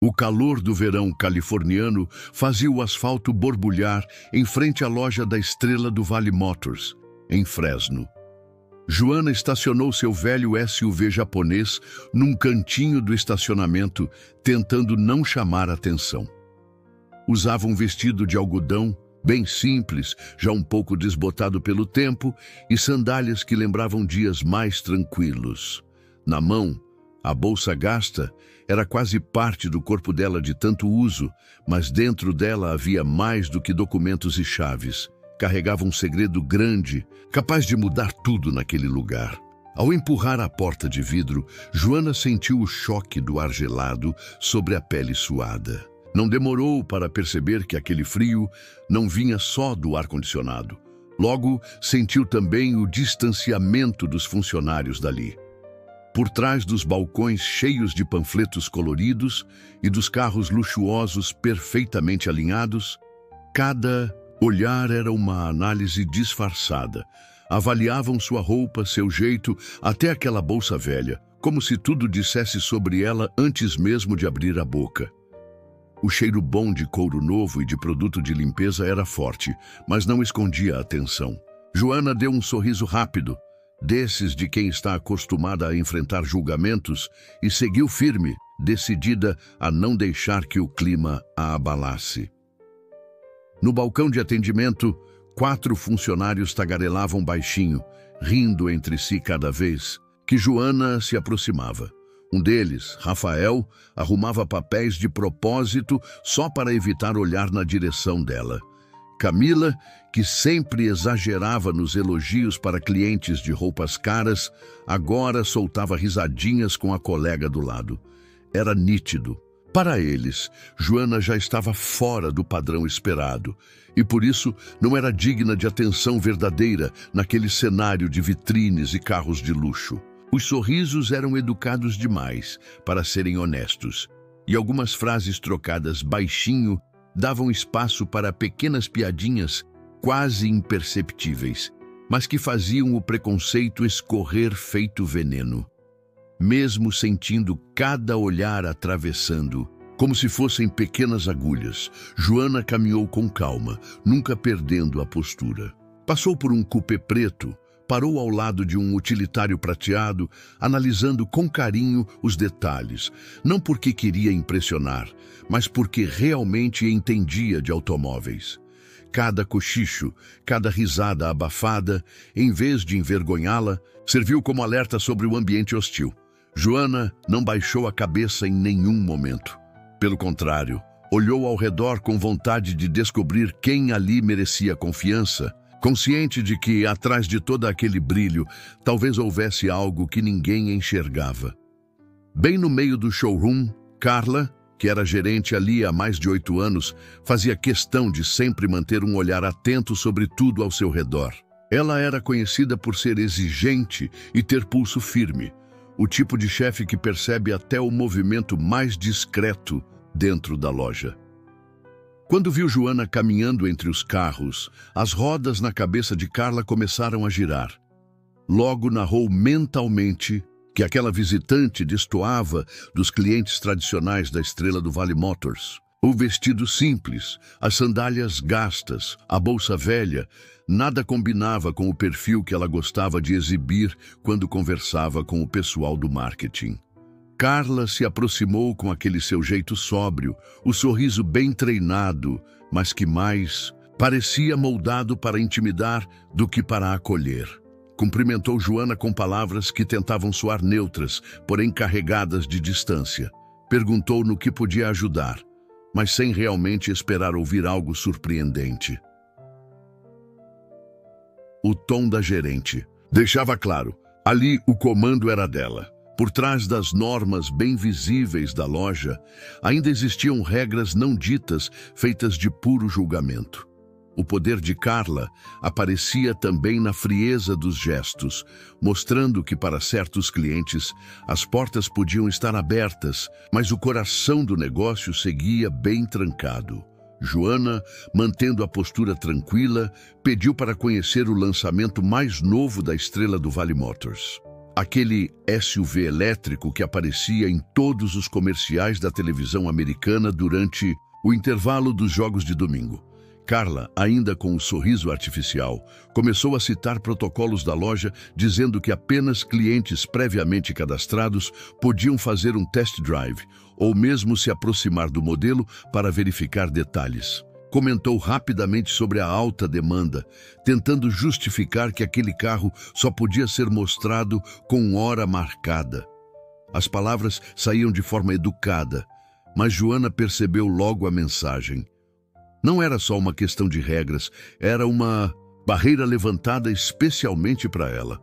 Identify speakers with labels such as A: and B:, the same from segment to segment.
A: O calor do verão californiano fazia o asfalto borbulhar em frente à loja da Estrela do Vale Motors, em Fresno. Joana estacionou seu velho SUV japonês num cantinho do estacionamento, tentando não chamar atenção. Usava um vestido de algodão, bem simples, já um pouco desbotado pelo tempo, e sandálias que lembravam dias mais tranquilos. Na mão, a bolsa gasta era quase parte do corpo dela de tanto uso, mas dentro dela havia mais do que documentos e chaves. Carregava um segredo grande, capaz de mudar tudo naquele lugar. Ao empurrar a porta de vidro, Joana sentiu o choque do ar gelado sobre a pele suada. Não demorou para perceber que aquele frio não vinha só do ar-condicionado. Logo, sentiu também o distanciamento dos funcionários dali. Por trás dos balcões cheios de panfletos coloridos e dos carros luxuosos perfeitamente alinhados, cada olhar era uma análise disfarçada. Avaliavam sua roupa, seu jeito, até aquela bolsa velha, como se tudo dissesse sobre ela antes mesmo de abrir a boca. O cheiro bom de couro novo e de produto de limpeza era forte, mas não escondia a atenção. Joana deu um sorriso rápido, desses de quem está acostumada a enfrentar julgamentos, e seguiu firme, decidida a não deixar que o clima a abalasse. No balcão de atendimento, 4 funcionários tagarelavam baixinho, rindo entre si cada vez que Joana se aproximava. Um deles, Rafael, arrumava papéis de propósito só para evitar olhar na direção dela. Camila, que sempre exagerava nos elogios para clientes de roupas caras, agora soltava risadinhas com a colega do lado. Era nítido. Para eles, Joana já estava fora do padrão esperado e, por isso, não era digna de atenção verdadeira naquele cenário de vitrines e carros de luxo. Os sorrisos eram educados demais para serem honestos, e algumas frases trocadas baixinho davam espaço para pequenas piadinhas quase imperceptíveis, mas que faziam o preconceito escorrer feito veneno. Mesmo sentindo cada olhar atravessando, como se fossem pequenas agulhas, Joana caminhou com calma, nunca perdendo a postura. Passou por um coupé preto, parou ao lado de um utilitário prateado, analisando com carinho os detalhes, não porque queria impressionar, mas porque realmente entendia de automóveis. Cada cochicho, cada risada abafada, em vez de envergonhá-la, serviu como alerta sobre o ambiente hostil. Joana não baixou a cabeça em nenhum momento. Pelo contrário, olhou ao redor com vontade de descobrir quem ali merecia confiança, consciente de que, atrás de todo aquele brilho, talvez houvesse algo que ninguém enxergava. Bem no meio do showroom, Carla, que era gerente ali há mais de 8 anos, fazia questão de sempre manter um olhar atento sobre tudo ao seu redor. Ela era conhecida por ser exigente e ter pulso firme, o tipo de chefe que percebe até o movimento mais discreto dentro da loja. Quando viu Joana caminhando entre os carros, as rodas na cabeça de Carla começaram a girar. Logo narrou mentalmente que aquela visitante destoava dos clientes tradicionais da Estrela do Vale Motors. O vestido simples, as sandálias gastas, a bolsa velha, nada combinava com o perfil que ela gostava de exibir quando conversava com o pessoal do marketing. Carla se aproximou com aquele seu jeito sóbrio, o sorriso bem treinado, mas que mais parecia moldado para intimidar do que para acolher. Cumprimentou Joana com palavras que tentavam soar neutras, porém carregadas de distância. Perguntou no que podia ajudar, mas sem realmente esperar ouvir algo surpreendente. O tom da gerente deixava claro, ali o comando era dela. Por trás das normas bem visíveis da loja, ainda existiam regras não ditas, feitas de puro julgamento. O poder de Carla aparecia também na frieza dos gestos, mostrando que para certos clientes as portas podiam estar abertas, mas o coração do negócio seguia bem trancado. Joana, mantendo a postura tranquila, pediu para conhecer o lançamento mais novo da Estrela do Vale Motors. Aquele SUV elétrico que aparecia em todos os comerciais da televisão americana durante o intervalo dos jogos de domingo. Carla, ainda com um sorriso artificial, começou a citar protocolos da loja, dizendo que apenas clientes previamente cadastrados podiam fazer um test drive, ou mesmo se aproximar do modelo para verificar detalhes. Comentou rapidamente sobre a alta demanda, tentando justificar que aquele carro só podia ser mostrado com hora marcada. As palavras saíam de forma educada, mas Joana percebeu logo a mensagem. Não era só uma questão de regras, era uma barreira levantada especialmente para ela.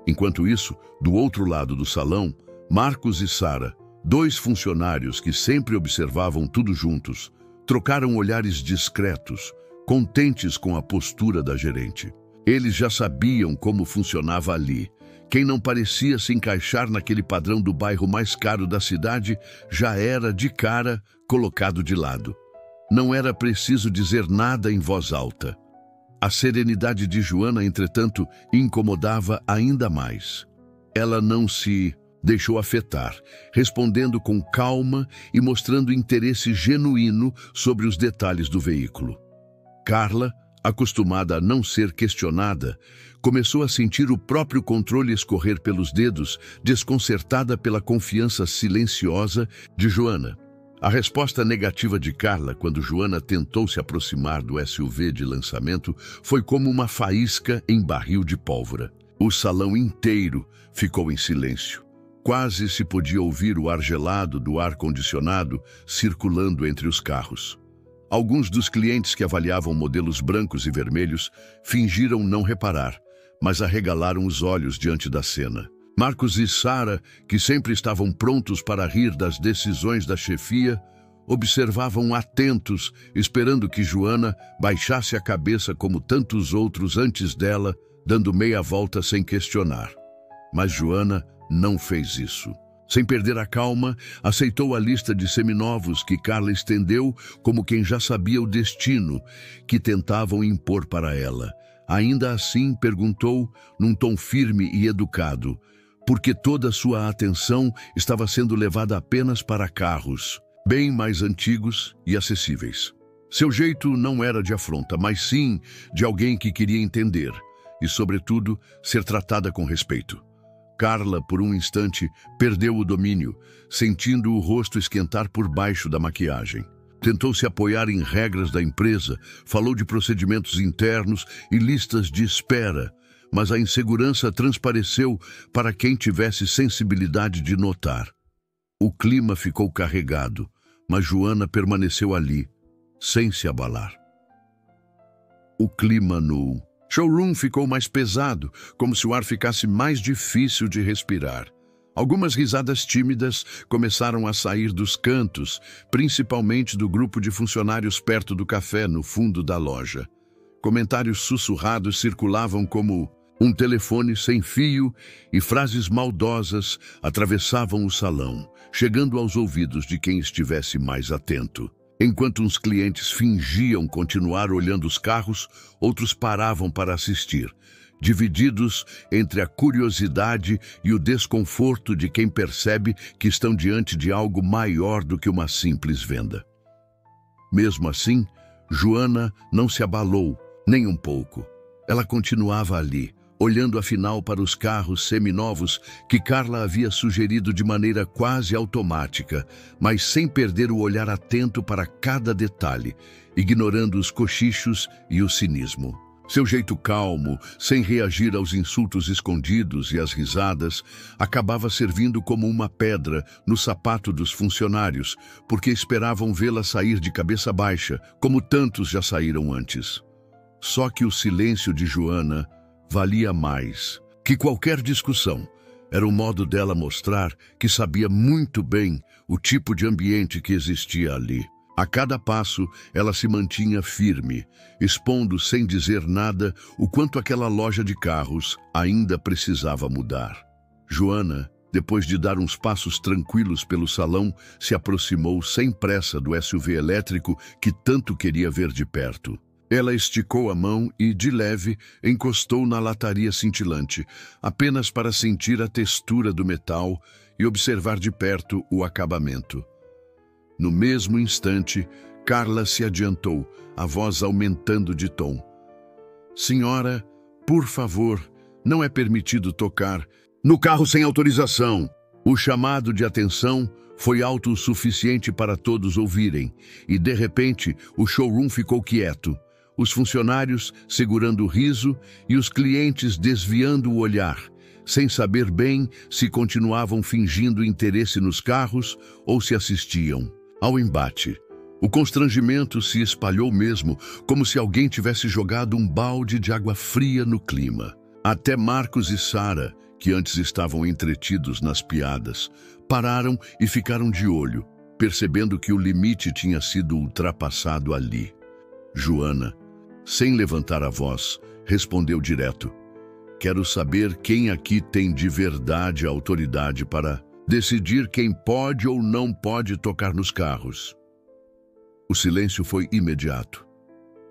A: Enquanto isso, do outro lado do salão, Marcos e Sara, dois funcionários que sempre observavam tudo juntos, trocaram olhares discretos, contentes com a postura da gerente. Eles já sabiam como funcionava ali. Quem não parecia se encaixar naquele padrão do bairro mais caro da cidade já era, de cara, colocado de lado. Não era preciso dizer nada em voz alta. A serenidade de Joana, entretanto, incomodava ainda mais. Ela não se deixou afetar, respondendo com calma e mostrando interesse genuíno sobre os detalhes do veículo. Carla, acostumada a não ser questionada, começou a sentir o próprio controle escorrer pelos dedos, desconcertada pela confiança silenciosa de Joana. A resposta negativa de Carla quando Joana tentou se aproximar do SUV de lançamento foi como uma faísca em barril de pólvora. O salão inteiro ficou em silêncio. Quase se podia ouvir o ar gelado do ar-condicionado circulando entre os carros. Alguns dos clientes que avaliavam modelos brancos e vermelhos fingiram não reparar, mas arregalaram os olhos diante da cena. Marcos e Sara, que sempre estavam prontos para rir das decisões da chefia, observavam atentos, esperando que Joana baixasse a cabeça como tantos outros antes dela, dando meia volta sem questionar. Mas Joana não fez isso. Sem perder a calma, aceitou a lista de seminovos que Carla estendeu como quem já sabia o destino que tentavam impor para ela. Ainda assim, perguntou, num tom firme e educado, porque toda sua atenção estava sendo levada apenas para carros, bem mais antigos e acessíveis. Seu jeito não era de afronta, mas sim de alguém que queria entender e, sobretudo, ser tratada com respeito. Carla, por um instante, perdeu o domínio, sentindo o rosto esquentar por baixo da maquiagem. Tentou se apoiar em regras da empresa, falou de procedimentos internos e listas de espera, mas a insegurança transpareceu para quem tivesse sensibilidade de notar. O clima ficou carregado, mas Joana permaneceu ali, sem se abalar. O clima no showroom ficou mais pesado, como se o ar ficasse mais difícil de respirar. Algumas risadas tímidas começaram a sair dos cantos, principalmente do grupo de funcionários perto do café no fundo da loja. Comentários sussurrados circulavam como um telefone sem fio e frases maldosas atravessavam o salão, chegando aos ouvidos de quem estivesse mais atento. Enquanto uns clientes fingiam continuar olhando os carros, outros paravam para assistir, divididos entre a curiosidade e o desconforto de quem percebe que estão diante de algo maior do que uma simples venda. Mesmo assim, Joana não se abalou, nem um pouco. Ela continuava ali, olhando afinal para os carros seminovos que Carla havia sugerido de maneira quase automática, mas sem perder o olhar atento para cada detalhe, ignorando os cochichos e o cinismo. Seu jeito calmo, sem reagir aos insultos escondidos e às risadas, acabava servindo como uma pedra no sapato dos funcionários, porque esperavam vê-la sair de cabeça baixa, como tantos já saíram antes. Só que o silêncio de Joana valia mais que qualquer discussão. Era o modo dela mostrar que sabia muito bem o tipo de ambiente que existia ali. A cada passo, ela se mantinha firme, expondo sem dizer nada o quanto aquela loja de carros ainda precisava mudar. Joana, depois de dar uns passos tranquilos pelo salão, se aproximou sem pressa do SUV elétrico que tanto queria ver de perto. Ela esticou a mão e, de leve, encostou na lataria cintilante, apenas para sentir a textura do metal e observar de perto o acabamento. No mesmo instante, Carla se adiantou, a voz aumentando de tom. Senhora, por favor, não é permitido tocar no carro sem autorização. O chamado de atenção foi alto o suficiente para todos ouvirem, e de repente o showroom ficou quieto. Os funcionários segurando o riso e os clientes desviando o olhar, sem saber bem se continuavam fingindo interesse nos carros ou se assistiam ao embate. O constrangimento se espalhou mesmo, como se alguém tivesse jogado um balde de água fria no clima. Até Marcos e Sara, que antes estavam entretidos nas piadas, pararam e ficaram de olho, percebendo que o limite tinha sido ultrapassado ali. Joana, sem levantar a voz, respondeu direto. Quero saber quem aqui tem de verdade a autoridade para decidir quem pode ou não pode tocar nos carros. O silêncio foi imediato.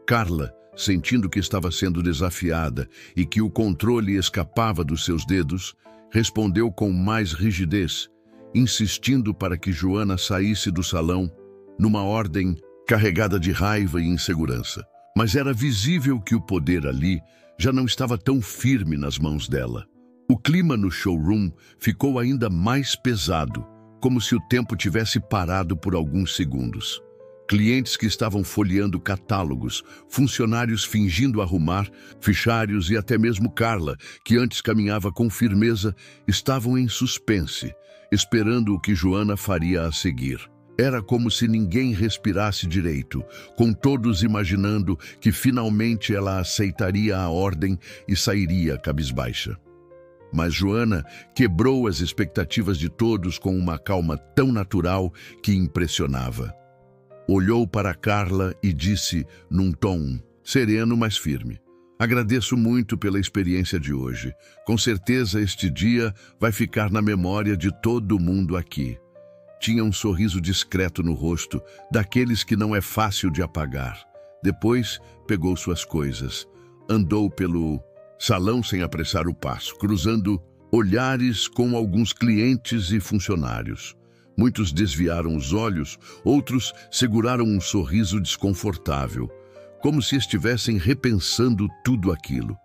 A: Carla, sentindo que estava sendo desafiada e que o controle escapava dos seus dedos, respondeu com mais rigidez, insistindo para que Joana saísse do salão, numa ordem carregada de raiva e insegurança. Mas era visível que o poder ali já não estava tão firme nas mãos dela. O clima no showroom ficou ainda mais pesado, como se o tempo tivesse parado por alguns segundos. Clientes que estavam folheando catálogos, funcionários fingindo arrumar, fichários e até mesmo Carla, que antes caminhava com firmeza, estavam em suspense, esperando o que Joana faria a seguir. Era como se ninguém respirasse direito, com todos imaginando que finalmente ela aceitaria a ordem e sairia cabisbaixa. Mas Joana quebrou as expectativas de todos com uma calma tão natural que impressionava. Olhou para Carla e disse, num tom sereno, mas firme: agradeço muito pela experiência de hoje. Com certeza este dia vai ficar na memória de todo mundo aqui. Tinha um sorriso discreto no rosto, daqueles que não é fácil de apagar. Depois, pegou suas coisas. Andou pelo salão sem apressar o passo, cruzando olhares com alguns clientes e funcionários. Muitos desviaram os olhos, outros seguraram um sorriso desconfortável, como se estivessem repensando tudo aquilo.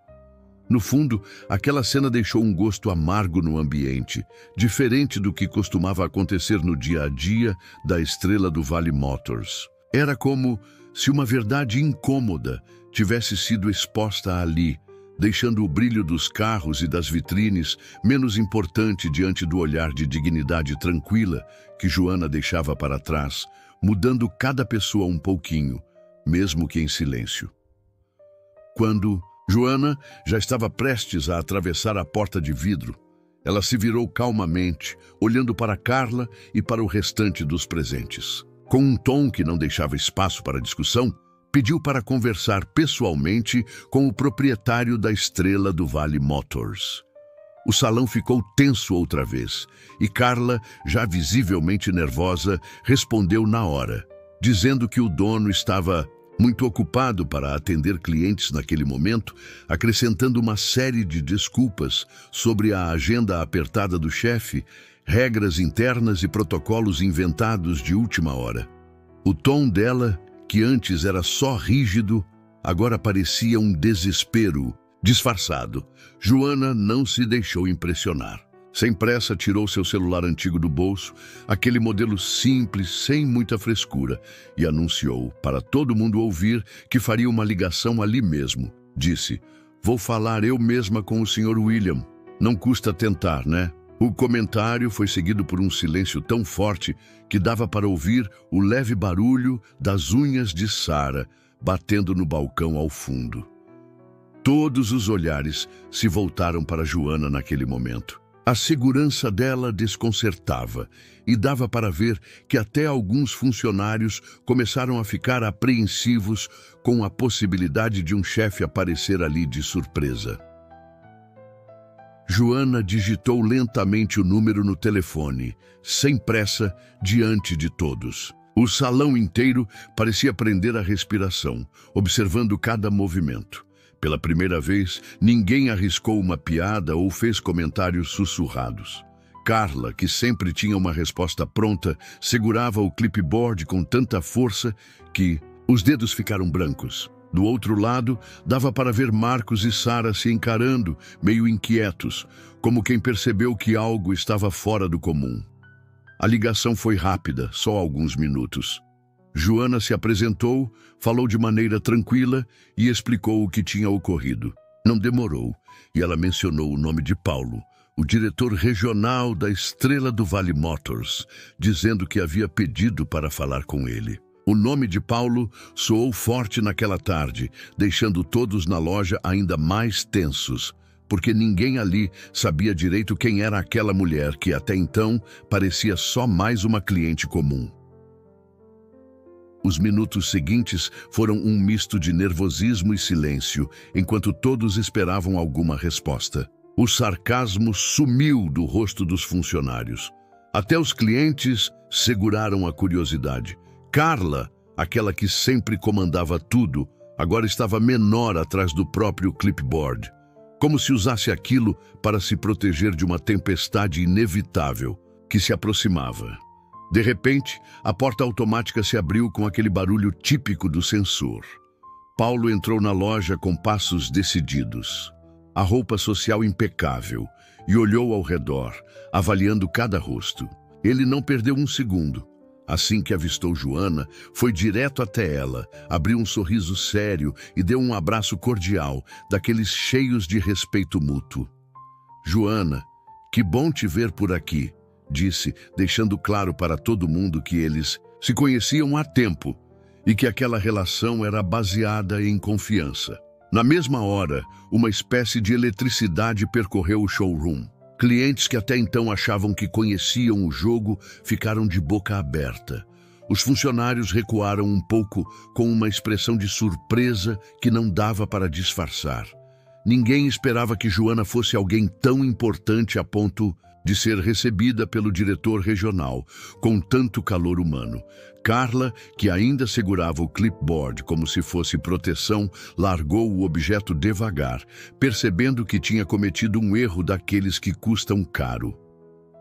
A: No fundo, aquela cena deixou um gosto amargo no ambiente, diferente do que costumava acontecer no dia a dia da estrela do Vale Motors. Era como se uma verdade incômoda tivesse sido exposta ali, deixando o brilho dos carros e das vitrines menos importante diante do olhar de dignidade tranquila que Joana deixava para trás, mudando cada pessoa um pouquinho, mesmo que em silêncio. Quando Joana já estava prestes a atravessar a porta de vidro, ela se virou calmamente, olhando para Carla e para o restante dos presentes. Com um tom que não deixava espaço para discussão, pediu para conversar pessoalmente com o proprietário da estrela do Vale Motors. O salão ficou tenso outra vez, e Carla, já visivelmente nervosa, respondeu na hora, dizendo que o dono estava muito ocupado para atender clientes naquele momento, acrescentando uma série de desculpas sobre a agenda apertada do chefe, regras internas e protocolos inventados de última hora. O tom dela, que antes era só rígido, agora parecia um desespero disfarçado. Joana não se deixou impressionar. Sem pressa, tirou seu celular antigo do bolso, aquele modelo simples, sem muita frescura, e anunciou, para todo mundo ouvir, que faria uma ligação ali mesmo. Disse: vou falar eu mesma com o Sr. William. Não custa tentar, né? O comentário foi seguido por um silêncio tão forte que dava para ouvir o leve barulho das unhas de Sara batendo no balcão ao fundo. Todos os olhares se voltaram para Joana naquele momento. A segurança dela desconcertava e dava para ver que até alguns funcionários começaram a ficar apreensivos com a possibilidade de um chefe aparecer ali de surpresa. Joana digitou lentamente o número no telefone, sem pressa, diante de todos. O salão inteiro parecia prender a respiração, observando cada movimento. Pela primeira vez, ninguém arriscou uma piada ou fez comentários sussurrados. Carla, que sempre tinha uma resposta pronta, segurava o clipboard com tanta força que os dedos ficaram brancos. Do outro lado, dava para ver Marcos e Sara se encarando, meio inquietos, como quem percebeu que algo estava fora do comum. A ligação foi rápida, só alguns minutos. Joana se apresentou, falou de maneira tranquila e explicou o que tinha ocorrido. Não demorou, e ela mencionou o nome de Paulo, o diretor regional da Estrela do Vale Motors, dizendo que havia pedido para falar com ele. O nome de Paulo soou forte naquela tarde, deixando todos na loja ainda mais tensos, porque ninguém ali sabia direito quem era aquela mulher que até então parecia só mais uma cliente comum. Os minutos seguintes foram um misto de nervosismo e silêncio, enquanto todos esperavam alguma resposta. O sarcasmo sumiu do rosto dos funcionários. Até os clientes seguraram a curiosidade. Carla, aquela que sempre comandava tudo, agora estava menor atrás do próprio clipboard, como se usasse aquilo para se proteger de uma tempestade inevitável que se aproximava. De repente, a porta automática se abriu com aquele barulho típico do sensor. Paulo entrou na loja com passos decididos, a roupa social impecável, e olhou ao redor, avaliando cada rosto. Ele não perdeu um segundo. Assim que avistou Joana, foi direto até ela, abriu um sorriso sério e deu um abraço cordial, daqueles cheios de respeito mútuo. "Joana, que bom te ver por aqui", disse, deixando claro para todo mundo que eles se conheciam há tempo e que aquela relação era baseada em confiança. Na mesma hora, uma espécie de eletricidade percorreu o showroom. Clientes que até então achavam que conheciam o jogo ficaram de boca aberta. Os funcionários recuaram um pouco com uma expressão de surpresa que não dava para disfarçar. Ninguém esperava que Joana fosse alguém tão importante a ponto de ser recebida pelo diretor regional, com tanto calor humano. Carla, que ainda segurava o clipboard como se fosse proteção, largou o objeto devagar, percebendo que tinha cometido um erro daqueles que custam caro.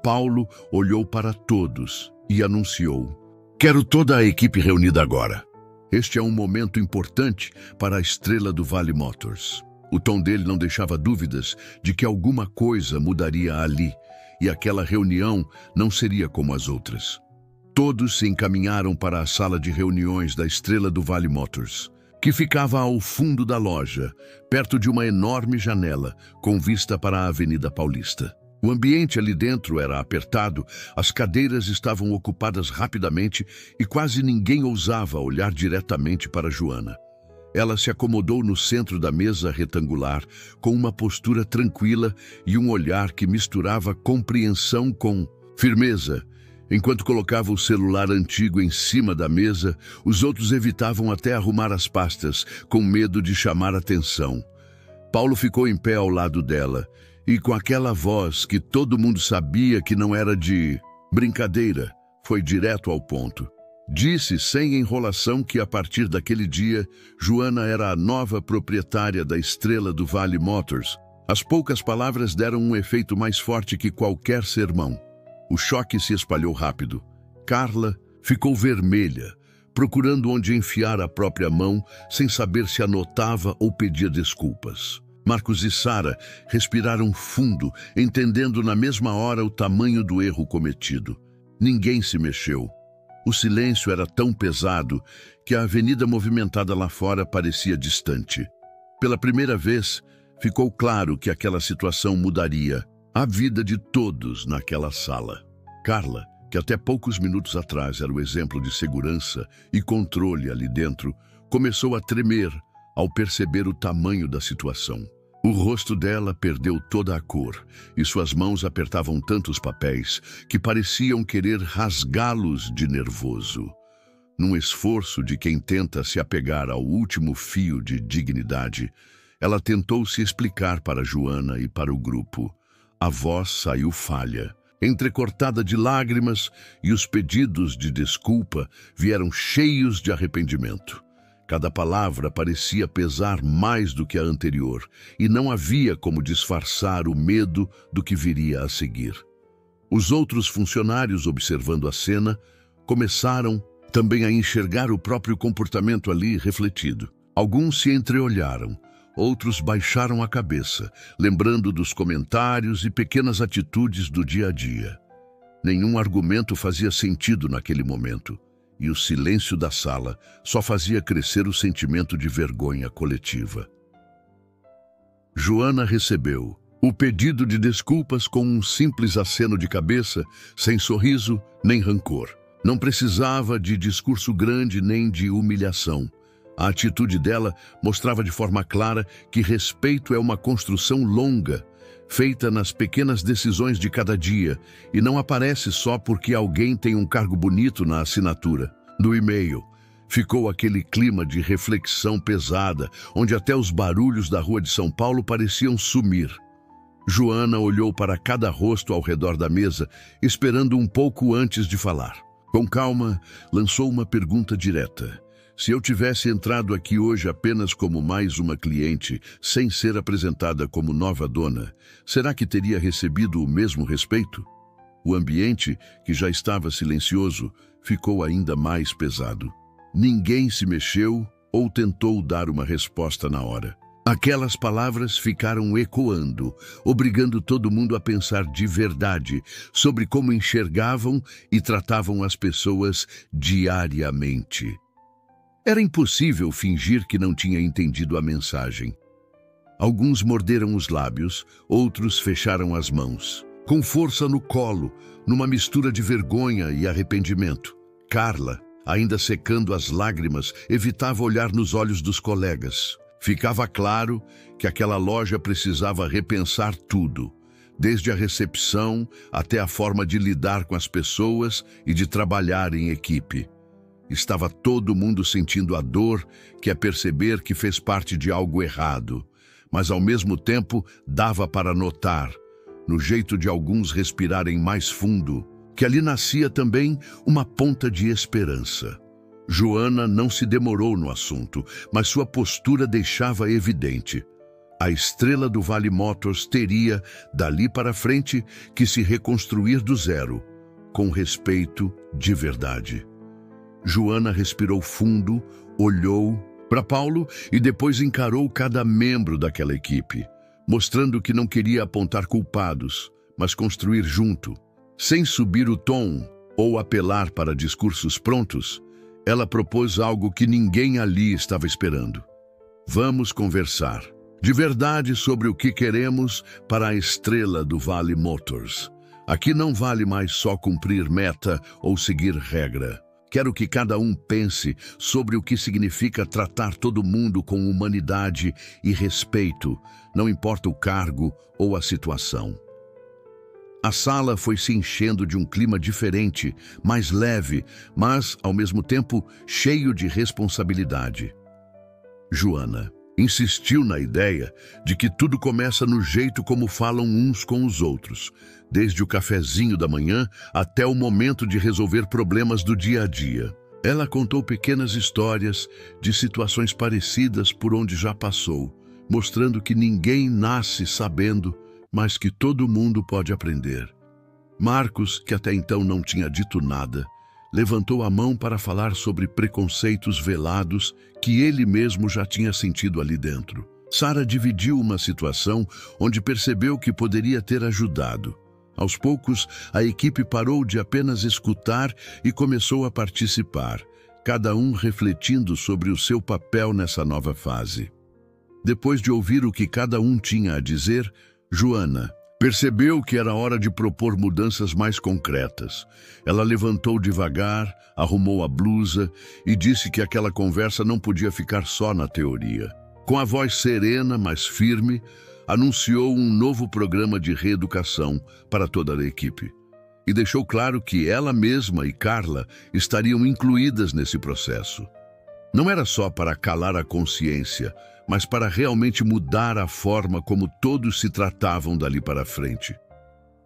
A: Paulo olhou para todos e anunciou: "Quero toda a equipe reunida agora. Este é um momento importante para a Estrela do Vale Motors." O tom dele não deixava dúvidas de que alguma coisa mudaria ali, e aquela reunião não seria como as outras. Todos se encaminharam para a sala de reuniões da Estrela do Vale Motors, que ficava ao fundo da loja, perto de uma enorme janela, com vista para a Avenida Paulista. O ambiente ali dentro era apertado, as cadeiras estavam ocupadas rapidamente e quase ninguém ousava olhar diretamente para Joana. Ela se acomodou no centro da mesa retangular, com uma postura tranquila e um olhar que misturava compreensão com firmeza. Enquanto colocava o celular antigo em cima da mesa, os outros evitavam até arrumar as pastas, com medo de chamar atenção. Paulo ficou em pé ao lado dela, e com aquela voz que todo mundo sabia que não era de brincadeira, foi direto ao ponto. Disse sem enrolação que a partir daquele dia, Joana era a nova proprietária da Estrela do Vale Motors. As poucas palavras deram um efeito mais forte que qualquer sermão. O choque se espalhou rápido. Carla ficou vermelha, procurando onde enfiar a própria mão, sem saber se anotava ou pedia desculpas. Marcos e Sara respiraram fundo, entendendo na mesma hora o tamanho do erro cometido. Ninguém se mexeu. O silêncio era tão pesado que a avenida movimentada lá fora parecia distante. Pela primeira vez, ficou claro que aquela situação mudaria a vida de todos naquela sala. Carla, que até poucos minutos atrás era o exemplo de segurança e controle ali dentro, começou a tremer ao perceber o tamanho da situação. O rosto dela perdeu toda a cor e suas mãos apertavam tantos papéis que pareciam querer rasgá-los de nervoso. Num esforço de quem tenta se apegar ao último fio de dignidade, ela tentou se explicar para Joana e para o grupo. A voz saiu falha. entrecortada de lágrimas, e os pedidos de desculpa vieram cheios de arrependimento. Cada palavra parecia pesar mais do que a anterior, e não havia como disfarçar o medo do que viria a seguir. Os outros funcionários, observando a cena, começaram também a enxergar o próprio comportamento ali refletido. Alguns se entreolharam, outros baixaram a cabeça, lembrando dos comentários e pequenas atitudes do dia a dia. Nenhum argumento fazia sentido naquele momento, e o silêncio da sala só fazia crescer o sentimento de vergonha coletiva. Joana recebeu o pedido de desculpas com um simples aceno de cabeça, sem sorriso nem rancor. Não precisava de discurso grande nem de humilhação. A atitude dela mostrava de forma clara que respeito é uma construção longa, feita nas pequenas decisões de cada dia, e não aparece só porque alguém tem um cargo bonito na assinatura. No e-mail, ficou aquele clima de reflexão pesada, onde até os barulhos da rua de São Paulo pareciam sumir. Joana olhou para cada rosto ao redor da mesa, esperando um pouco antes de falar. Com calma, lançou uma pergunta direta. Se eu tivesse entrado aqui hoje apenas como mais uma cliente, sem ser apresentada como nova dona, será que teria recebido o mesmo respeito? O ambiente, que já estava silencioso, ficou ainda mais pesado. Ninguém se mexeu ou tentou dar uma resposta na hora. Aquelas palavras ficaram ecoando, obrigando todo mundo a pensar de verdade sobre como enxergavam e tratavam as pessoas diariamente. Era impossível fingir que não tinha entendido a mensagem. Alguns morderam os lábios, outros fecharam as mãos, com força no colo, numa mistura de vergonha e arrependimento. Carla, ainda secando as lágrimas, evitava olhar nos olhos dos colegas. Ficava claro que aquela loja precisava repensar tudo, desde a recepção até a forma de lidar com as pessoas e de trabalhar em equipe. Estava todo mundo sentindo a dor que é perceber que fez parte de algo errado, mas ao mesmo tempo dava para notar, no jeito de alguns respirarem mais fundo, que ali nascia também uma ponta de esperança. Joana não se demorou no assunto, mas sua postura deixava evidente. A estrela do Vale Motors teria, dali para frente, que se reconstruir do zero, com respeito de verdade. Joana respirou fundo, olhou para Paulo e depois encarou cada membro daquela equipe, mostrando que não queria apontar culpados, mas construir junto. Sem subir o tom ou apelar para discursos prontos, ela propôs algo que ninguém ali estava esperando. Vamos conversar, de verdade, sobre o que queremos para a estrela do Vale Motors. Aqui não vale mais só cumprir meta ou seguir regra. Quero que cada um pense sobre o que significa tratar todo mundo com humanidade e respeito, não importa o cargo ou a situação. A sala foi se enchendo de um clima diferente, mais leve, mas, ao mesmo tempo, cheio de responsabilidade. Joana insistiu na ideia de que tudo começa no jeito como falam uns com os outros, desde o cafezinho da manhã até o momento de resolver problemas do dia a dia. Ela contou pequenas histórias de situações parecidas por onde já passou, mostrando que ninguém nasce sabendo, mas que todo mundo pode aprender. Marcos, que até então não tinha dito nada, levantou a mão para falar sobre preconceitos velados que ele mesmo já tinha sentido ali dentro. Sara dividiu uma situação onde percebeu que poderia ter ajudado. Aos poucos, a equipe parou de apenas escutar e começou a participar, cada um refletindo sobre o seu papel nessa nova fase. Depois de ouvir o que cada um tinha a dizer, Joana percebeu que era hora de propor mudanças mais concretas. Ela levantou devagar, arrumou a blusa e disse que aquela conversa não podia ficar só na teoria. Com a voz serena, mas firme, anunciou um novo programa de reeducação para toda a equipe. E deixou claro que ela mesma e Carla estariam incluídas nesse processo. Não era só para calar a consciência, mas para realmente mudar a forma como todos se tratavam dali para frente.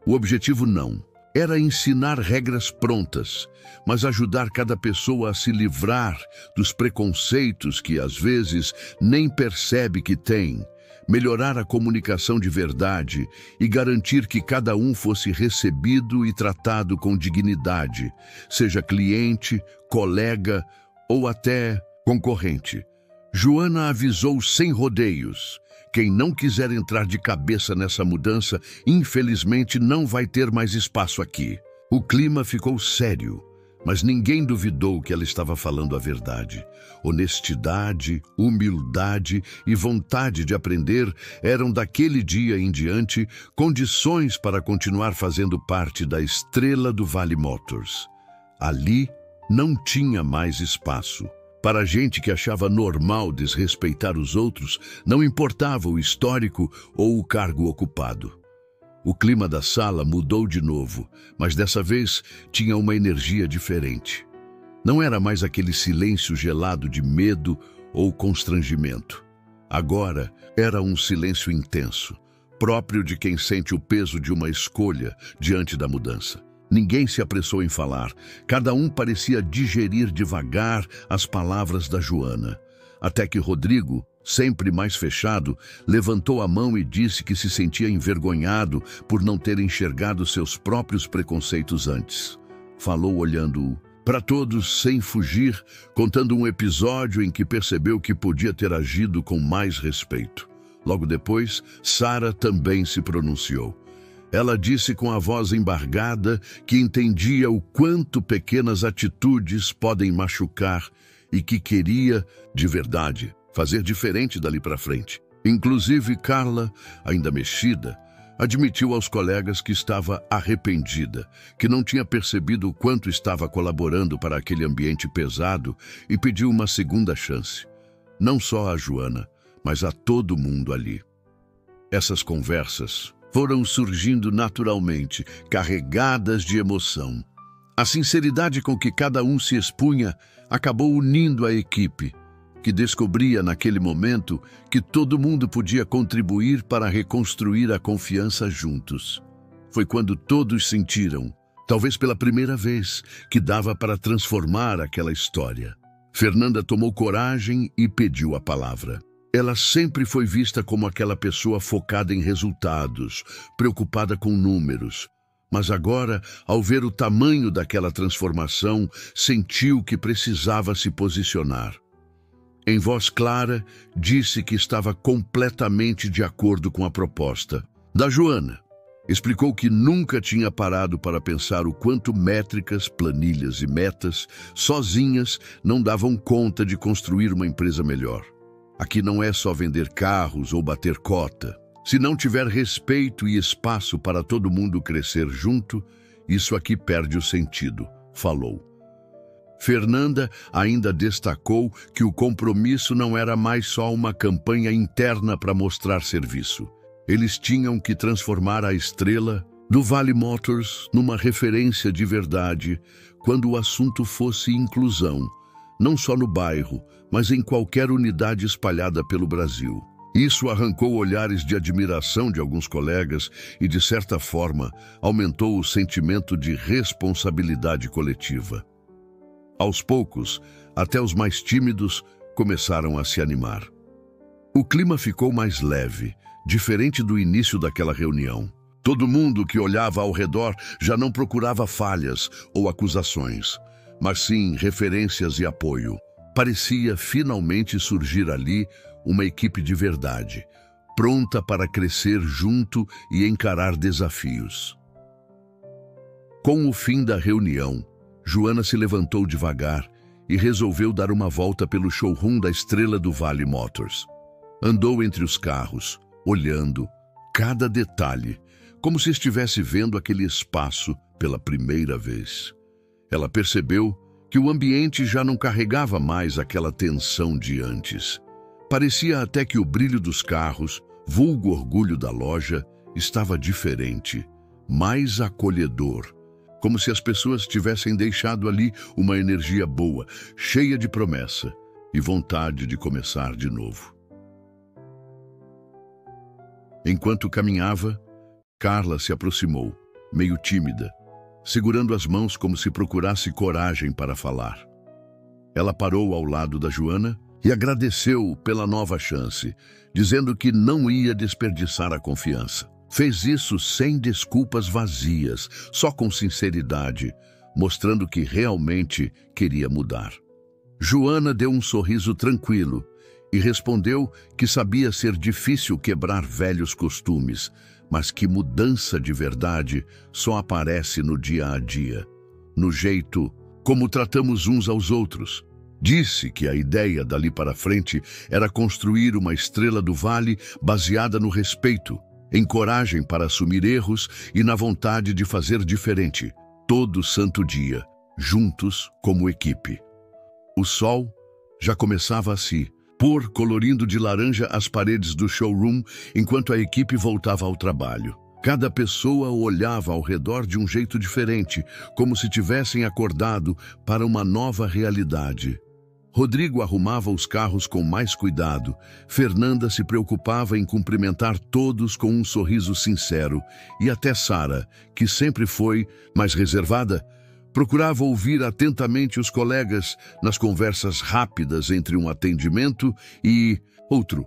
A: O objetivo não era ensinar regras prontas, mas ajudar cada pessoa a se livrar dos preconceitos que às vezes nem percebe que tem, melhorar a comunicação de verdade e garantir que cada um fosse recebido e tratado com dignidade, seja cliente, colega ou até concorrente. Joana avisou sem rodeios: quem não quiser entrar de cabeça nessa mudança, infelizmente não vai ter mais espaço aqui. O clima ficou sério, mas ninguém duvidou que ela estava falando a verdade. Honestidade, humildade e vontade de aprender eram daquele dia em diante condições para continuar fazendo parte da estrela do Vale Motors. Ali não tinha mais espaço. Para a gente que achava normal desrespeitar os outros, não importava o histórico ou o cargo ocupado. O clima da sala mudou de novo, mas dessa vez tinha uma energia diferente. Não era mais aquele silêncio gelado de medo ou constrangimento. Agora era um silêncio intenso, próprio de quem sente o peso de uma escolha diante da mudança. Ninguém se apressou em falar. Cada um parecia digerir devagar as palavras da Joana. Até que Rodrigo, sempre mais fechado, levantou a mão e disse que se sentia envergonhado por não ter enxergado seus próprios preconceitos antes. Falou olhando para todos sem fugir, contando um episódio em que percebeu que podia ter agido com mais respeito. Logo depois, Sara também se pronunciou. Ela disse com a voz embargada que entendia o quanto pequenas atitudes podem machucar e que queria, de verdade, fazer diferente dali para frente. Inclusive, Carla, ainda mexida, admitiu aos colegas que estava arrependida, que não tinha percebido o quanto estava colaborando para aquele ambiente pesado e pediu uma segunda chance. Não só a Joana, mas a todo mundo ali. Essas conversas foram surgindo naturalmente, carregadas de emoção. A sinceridade com que cada um se expunha acabou unindo a equipe, que descobria naquele momento que todo mundo podia contribuir para reconstruir a confiança juntos. Foi quando todos sentiram, talvez pela primeira vez, que dava para transformar aquela história. Fernanda tomou coragem e pediu a palavra. Ela sempre foi vista como aquela pessoa focada em resultados, preocupada com números. Mas agora, ao ver o tamanho daquela transformação, sentiu que precisava se posicionar. Em voz clara, disse que estava completamente de acordo com a proposta da Joana. Explicou que nunca tinha parado para pensar o quanto métricas, planilhas e metas, sozinhas, não davam conta de construir uma empresa melhor. Aqui não é só vender carros ou bater cota. Se não tiver respeito e espaço para todo mundo crescer junto, isso aqui perde o sentido, falou. Fernanda ainda destacou que o compromisso não era mais só uma campanha interna para mostrar serviço. Eles tinham que transformar a estrela do Vale Motors numa referência de verdade quando o assunto fosse inclusão, não só no bairro, mas em qualquer unidade espalhada pelo Brasil. Isso arrancou olhares de admiração de alguns colegas e, de certa forma, aumentou o sentimento de responsabilidade coletiva. Aos poucos, até os mais tímidos começaram a se animar. O clima ficou mais leve, diferente do início daquela reunião. Todo mundo que olhava ao redor já não procurava falhas ou acusações, mas sim referências e apoio. Parecia finalmente surgir ali uma equipe de verdade, pronta para crescer junto e encarar desafios. Com o fim da reunião, Joana se levantou devagar e resolveu dar uma volta pelo showroom da estrela do Vale Motors. Andou entre os carros, olhando cada detalhe, como se estivesse vendo aquele espaço pela primeira vez. Ela percebeu que o ambiente já não carregava mais aquela tensão de antes. Parecia até que o brilho dos carros, vulgo orgulho da loja, estava diferente, mais acolhedor, como se as pessoas tivessem deixado ali uma energia boa, cheia de promessa e vontade de começar de novo. Enquanto caminhava, Carla se aproximou, meio tímida, segurando as mãos como se procurasse coragem para falar. Ela parou ao lado da Joana e agradeceu pela nova chance, dizendo que não ia desperdiçar a confiança. Fez isso sem desculpas vazias, só com sinceridade, mostrando que realmente queria mudar. Joana deu um sorriso tranquilo e respondeu que sabia ser difícil quebrar velhos costumes, mas que mudança de verdade só aparece no dia a dia, no jeito como tratamos uns aos outros. Disse que a ideia dali para frente era construir uma estrela do vale baseada no respeito, em coragem para assumir erros e na vontade de fazer diferente, todo santo dia, juntos como equipe. O sol já começava a se pôr, colorindo de laranja as paredes do showroom enquanto a equipe voltava ao trabalho. Cada pessoa olhava ao redor de um jeito diferente, como se tivessem acordado para uma nova realidade. Rodrigo arrumava os carros com mais cuidado. Fernanda se preocupava em cumprimentar todos com um sorriso sincero. E até Sara, que sempre foi mais reservada, procurava ouvir atentamente os colegas nas conversas rápidas entre um atendimento e outro.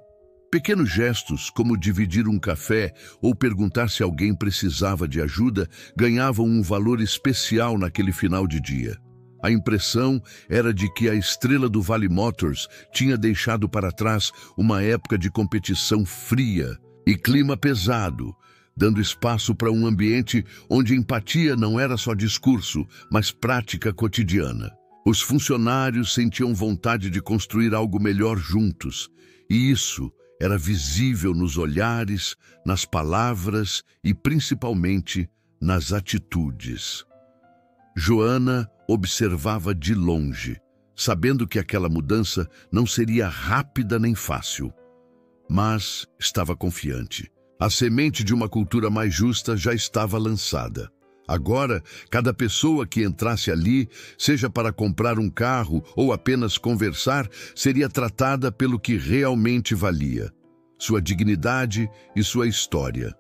A: Pequenos gestos, como dividir um café ou perguntar se alguém precisava de ajuda, ganhavam um valor especial naquele final de dia. A impressão era de que a estrela do Vale Motors tinha deixado para trás uma época de competição fria e clima pesado, dando espaço para um ambiente onde empatia não era só discurso, mas prática cotidiana. Os funcionários sentiam vontade de construir algo melhor juntos, e isso era visível nos olhares, nas palavras e principalmente nas atitudes. Joana observava de longe, sabendo que aquela mudança não seria rápida nem fácil, mas estava confiante. A semente de uma cultura mais justa já estava lançada. Agora, cada pessoa que entrasse ali, seja para comprar um carro ou apenas conversar, seria tratada pelo que realmente valia: sua dignidade e sua história.